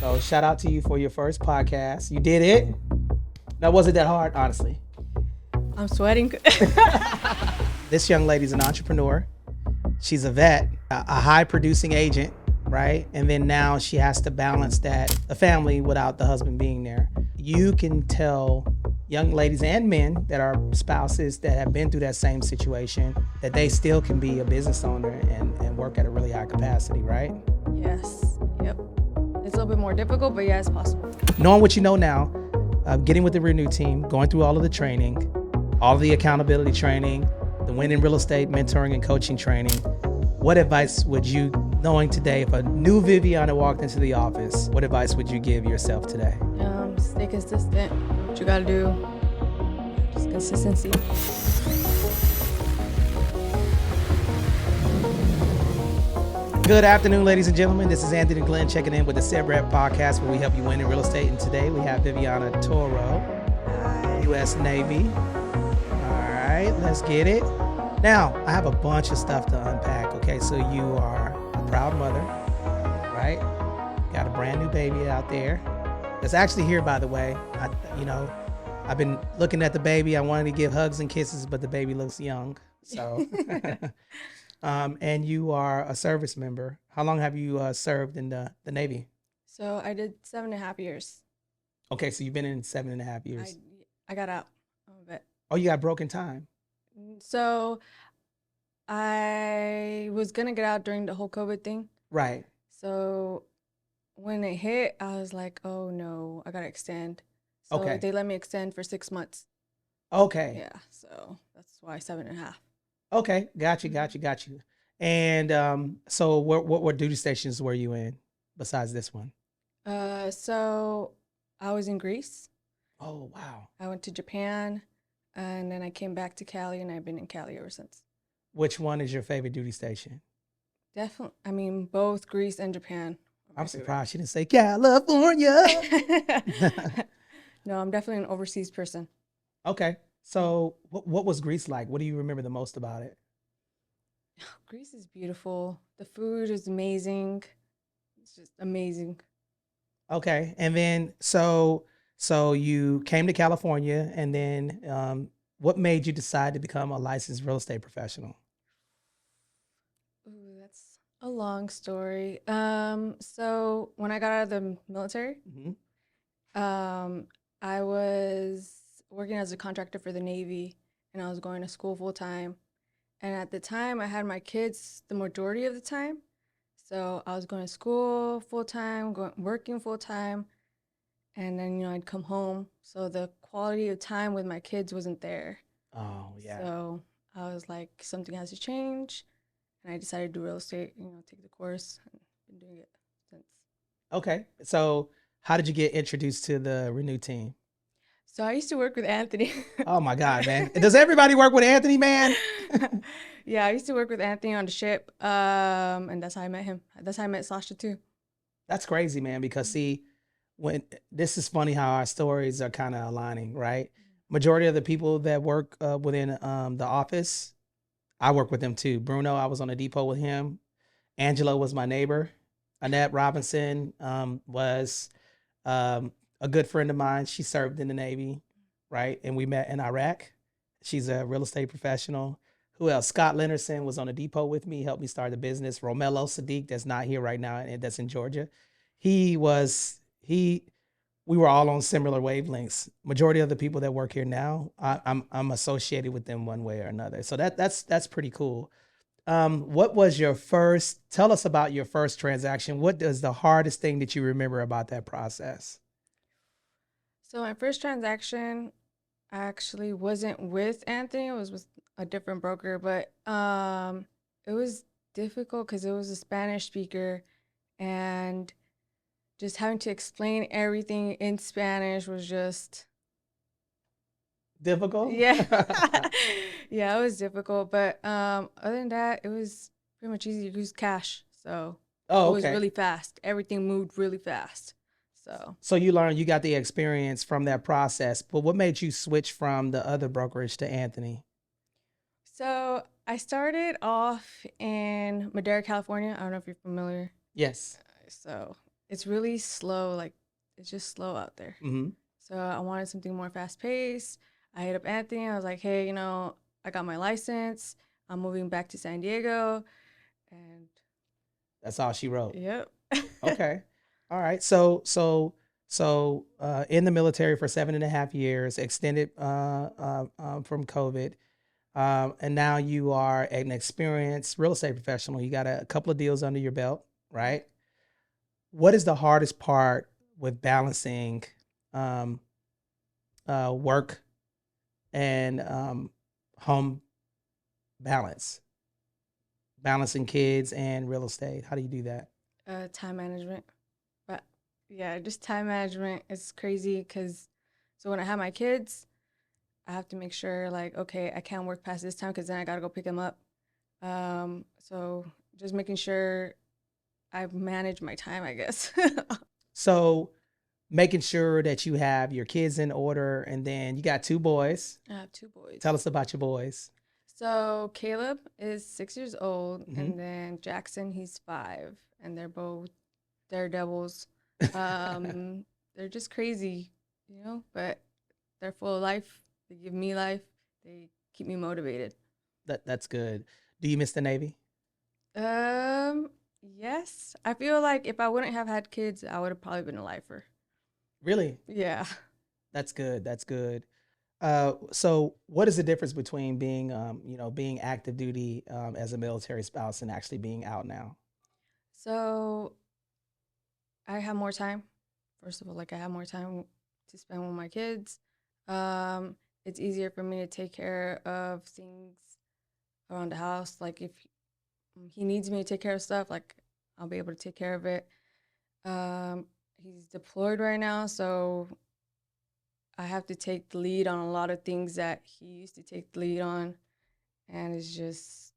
So shout out to you for your first podcast. You did it. That wasn't that hard, honestly. I'm sweating. This young lady's an entrepreneur. She's a vet, a high producing agent, right? And then now she has to balance that, a family without the husband being there. You can tell young ladies and men that are spouses that have been through that same situation that they still can be a business owner and work at a really high capacity, right? Yes. Yep. It's a little bit more difficult, but yeah, it's possible. Knowing what you know now, getting with the Renew team, going through all of the training, all of the accountability training, the Win in Real Estate mentoring and coaching training, what advice would you, knowing today, if a new Viviana walked into the office, what advice would you give yourself today? Stay consistent. What you gotta do. Just consistency. Good afternoon, ladies and gentlemen. This is Anthony Glenn checking in with the Seb Rep podcast where we help you win in real estate. And today we have Viviana Toro, U.S. Navy. All right, let's get it. Now, I have a bunch of stuff to unpack. Okay, so you are a proud mother, right? Got a brand new baby out there. That's actually here, by the way. I've been looking at the baby. I wanted to give hugs and kisses, but the baby looks young. So, and you are a service member. How long have you served in the Navy? So I did 7.5 years. Okay, so you've been in 7.5 years. I got out of it. Oh, you got broken time. So I was gonna get out during the whole COVID thing. Right. So when it hit, I was like, oh no, I gotta extend. So Okay. they let me extend for 6 months. Okay. Yeah, so that's why 7.5. Okay. Got you. And so what duty stations were you in besides this one? So I was in Greece. Oh, wow. I went to Japan, and then I came back to Cali, and I've been in Cali ever since. Which one is your favorite duty station? Definitely. I mean, both Greece and Japan. I'm surprised she didn't say California. No, I'm definitely an overseas person. Okay. So what was Greece like? What do you remember the most about it? Greece is beautiful. The food is amazing. It's just amazing. Okay. And then so you came to California, and then what made you decide to become a licensed real estate professional? Ooh, that's a long story. So when I got out of the military, I was working as a contractor for the Navy, and I was going to school full time. And at the time, I had my kids the majority of the time. So I was going to school full time, working full time, and then I'd come home. So the quality of time with my kids wasn't there. Oh yeah. So I was like, something has to change, and I decided to do real estate. Take the course, and been doing it since. Okay. So how did you get introduced to the Renew team? So I used to work with Anthony. Oh my God, man. Does everybody work with Anthony, man? Yeah, I used to work with Anthony on the ship. And that's how I met him. That's how I met Sasha too. That's crazy, man, because see, when this is funny how our stories are kind of aligning, right? Majority of the people that work within the office, I work with them too. Bruno, I was on a depot with him. Angela was my neighbor. Annette Robinson was a good friend of mine. She served in the Navy, right? And we met in Iraq. She's a real estate professional. Who else? Scott Leonardson was on a depot with me, helped me start the business. Romello Sadiq, that's not here right now, and that's in Georgia. We were all on similar wavelengths. Majority of the people that work here now, I'm associated with them one way or another. So that's pretty cool. What was your first? Tell us about your first transaction. What is the hardest thing that you remember about that process? So my first transaction actually wasn't with Anthony. It was with a different broker, but it was difficult because it was a Spanish speaker, and just having to explain everything in Spanish was just difficult. Yeah. Yeah, it was difficult, but other than that, it was pretty much easy to use cash. So it was really fast. Everything moved really fast. So you learned, you got the experience from that process, but what made you switch from the other brokerage to Anthony? So I started off in Madera, California. I don't know if you're familiar. Yes. So it's really slow. Like, it's just slow out there. Mm-hmm. So I wanted something more fast paced. I hit up Anthony. I was like, hey, I got my license. I'm moving back to San Diego. And That's all she wrote. yep. Okay. All right. In the military for 7.5 years, extended from COVID. And now you are an experienced real estate professional. You got a couple of deals under your belt, right? What is the hardest part with balancing work and home balance, balancing kids and real estate? How do you do that? Time management. But yeah, just time management is crazy because so when I have my kids, I have to make sure like, okay, I can't work past this time because then I got to go pick them up. So just making sure I manage my time, I guess. So making sure that you have your kids in order, and then you got 2 boys. I have 2 boys. Tell us about your boys. So Caleb is 6 years old, Mhm. and then Jackson, he's 5, and they're both daredevils. They're just crazy, but they're full of life. They give me life. They keep me motivated. That's good. Do you miss the Navy? Yes. I feel like if I wouldn't have had kids, I would have probably been a lifer. Really? Yeah. That's good. That's good. So what is the difference between being, being active duty as a military spouse and actually being out now? So I have more time. First of all, like I have more time to spend with my kids. It's easier for me to take care of things around the house. Like if he needs me to take care of stuff, like I'll be able to take care of it. He's deployed right now, so I have to take the lead on a lot of things that he used to take the lead on, and it's just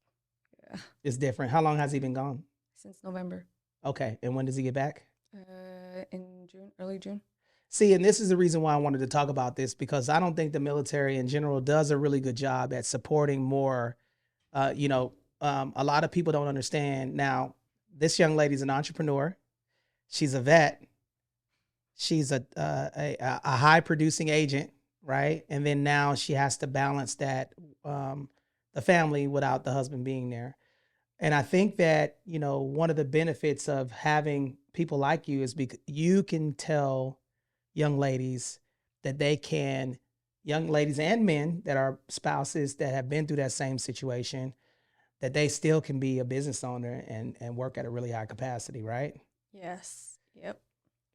It's different. How long has he been gone? since November. Okay. And when does he get back? In June, early June. See, and this is the reason why I wanted to talk about this, because I don't think the military in general does a really good job at supporting more. A lot of people don't understand. Now, this young lady's an entrepreneur. She's a vet. She's a high producing agent, right? And then now she has to balance that, the family without the husband being there. And I think that, one of the benefits of having people like you is because you can tell young ladies that young ladies and men that are spouses that have been through that same situation, that they still can be a business owner and work at a really high capacity, right? Yes. Yep.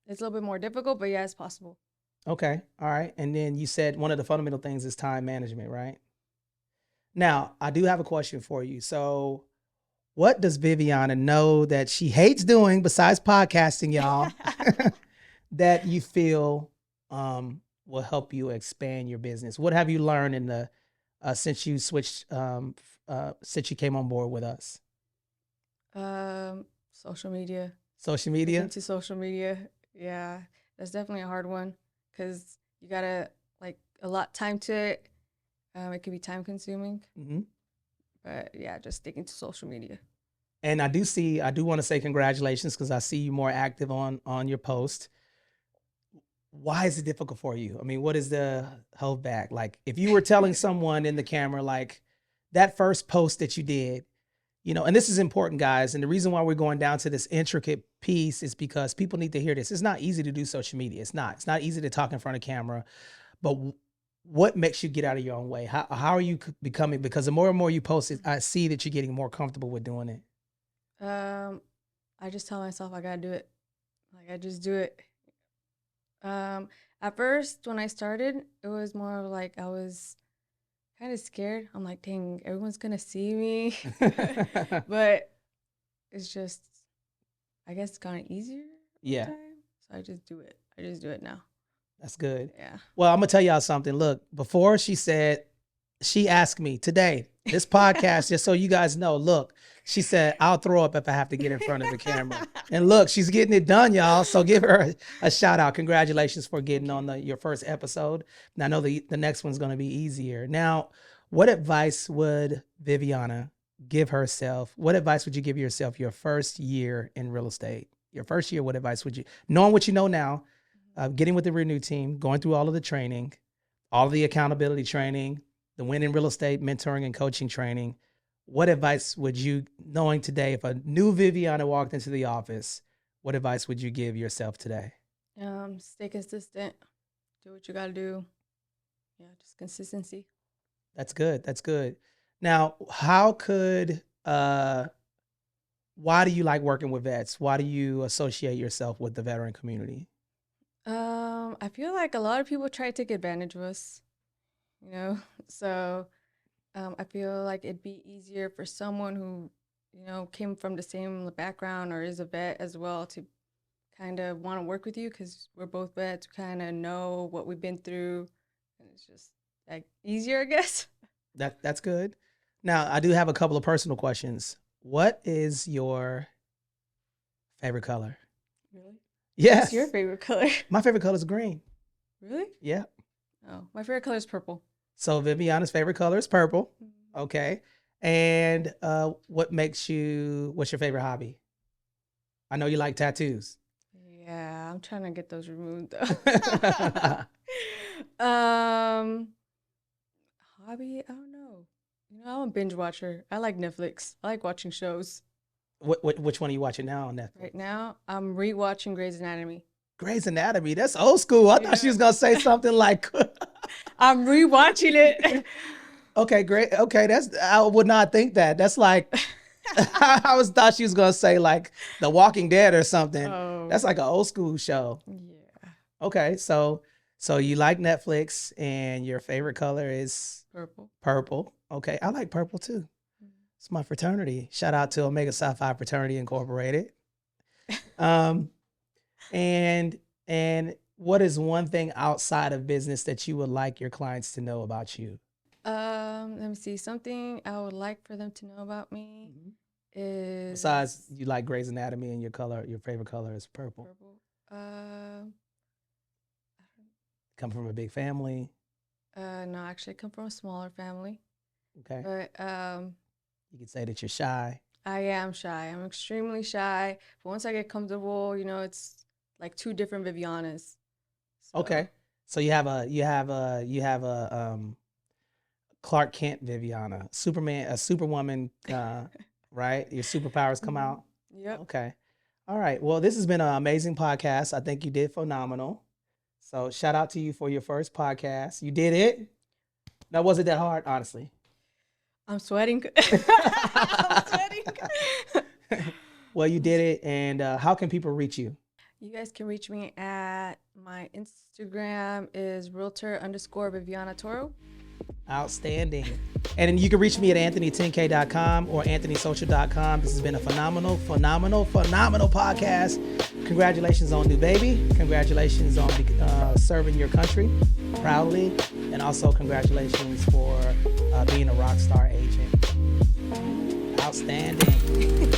It's a little bit more difficult, but yeah, it's possible. Okay. All right. And then you said one of the fundamental things is time management, right? Now, I do have a question for you. So, what does Viviana know that she hates doing besides podcasting, y'all, that you feel will help you expand your business? What have you learned in the since you switched since you came on board with us? Social media. Social media? Into social media. Yeah, that's definitely a hard one because you gotta like a lot time to it. It can be time consuming. Mm-hmm. But yeah, just sticking to social media. And I do want to say congratulations because I see you more active on your post. Why is it difficult for you? I mean, what is the hold back? Like if you were telling someone in the camera, like that first post that you did, and this is important, guys. And the reason why we're going down to this intricate piece is because people need to hear this. It's not easy to do social media. It's not easy to talk in front of camera, but what makes you get out of your own way? How are you becoming? Because the more and more you post it, I see that you're getting more comfortable with doing it. I just tell myself I gotta do it. Like I just do it. At first when I started, it was more of like I was kind of scared. I'm like, dang, everyone's gonna see me. But it's just, I guess it's gotten easier. Yeah. Time. So I just do it. I just do it now. That's good. Yeah. Well, I'm gonna tell y'all something. Look, before she asked me today, this podcast, just so you guys know, look, she said, I'll throw up if I have to get in front of the camera. And look, she's getting it done, y'all. So give her a shout out. Congratulations for getting on your first episode. And I know the next one's going to be easier. Now, what advice would Viviana give herself? What advice would you give yourself your first year in real estate? your first year, what advice would you, knowing what you know now, getting with the Renew team, going through all of the training, all of the accountability training, the Win in Real Estate mentoring and coaching training, what advice would you, knowing today, if a new Viviana walked into the office, what advice would you give yourself today? Stay consistent. Do what you got to do. Yeah, just consistency. That's good. That's good. Now, how could, why do you like working with vets? Why do you associate yourself with the veteran community? I feel like a lot of people try to take advantage of us, you know? So I feel like it'd be easier for someone who, you know, came from the same background or is a vet as well to kind of want to work with you because we're both vets, kind of know what we've been through. And it's just like easier, I guess. That's good. Now, I do have a couple of personal questions. What is your favorite color? Really? Yes. What's your favorite color? My favorite color is green. Really? Yeah. Oh, my favorite color is purple. So Viviana's favorite color is purple. Okay. And what's your favorite hobby? I know you like tattoos. Yeah, I'm trying to get those removed though. Hobby? I don't know. You know, I'm a binge watcher. I like Netflix. I like watching shows. Which one are you watching now on Netflix? Right now, I'm rewatching Grey's Anatomy. Grey's Anatomy. That's old school. I thought she was gonna say something like. I'm rewatching it. Okay, great. Okay, I would not think that. That's like I thought she was gonna say like The Walking Dead or something. Oh. That's like an old school show. Yeah. Okay, so you like Netflix and your favorite color is Purple. Purple. Okay, I like purple too. It's my fraternity. Shout out to Omega Psi Phi Fraternity Incorporated. And what is one thing outside of business that you would like your clients to know about you? Let me see. Something I would like for them to know about me is, besides you like Grey's Anatomy and your favorite color is purple. Come from a big family? No, actually I come from a smaller family. Okay. But you could say that you're shy. I am shy. I'm extremely shy. But once I get comfortable, you know, it's like two different Vivianas. So. Okay. So you have a Clark Kent Viviana, a superwoman, right? Your superpowers come out. Yep. Okay. All right. Well, this has been an amazing podcast. I think you did phenomenal. So shout out to you for your first podcast. You did it. Now, was it that hard, honestly? I'm sweating. I'm sweating. Well, you did it. And how can people reach you? You guys can reach me at my Instagram is realtor_Viviana Toro. Outstanding. And you can reach me at anthony10k.com or anthonysocial.com. This has been a phenomenal podcast. Congratulations on new baby. Congratulations on serving your country proudly. And also congratulations for being a rock star agent. Outstanding.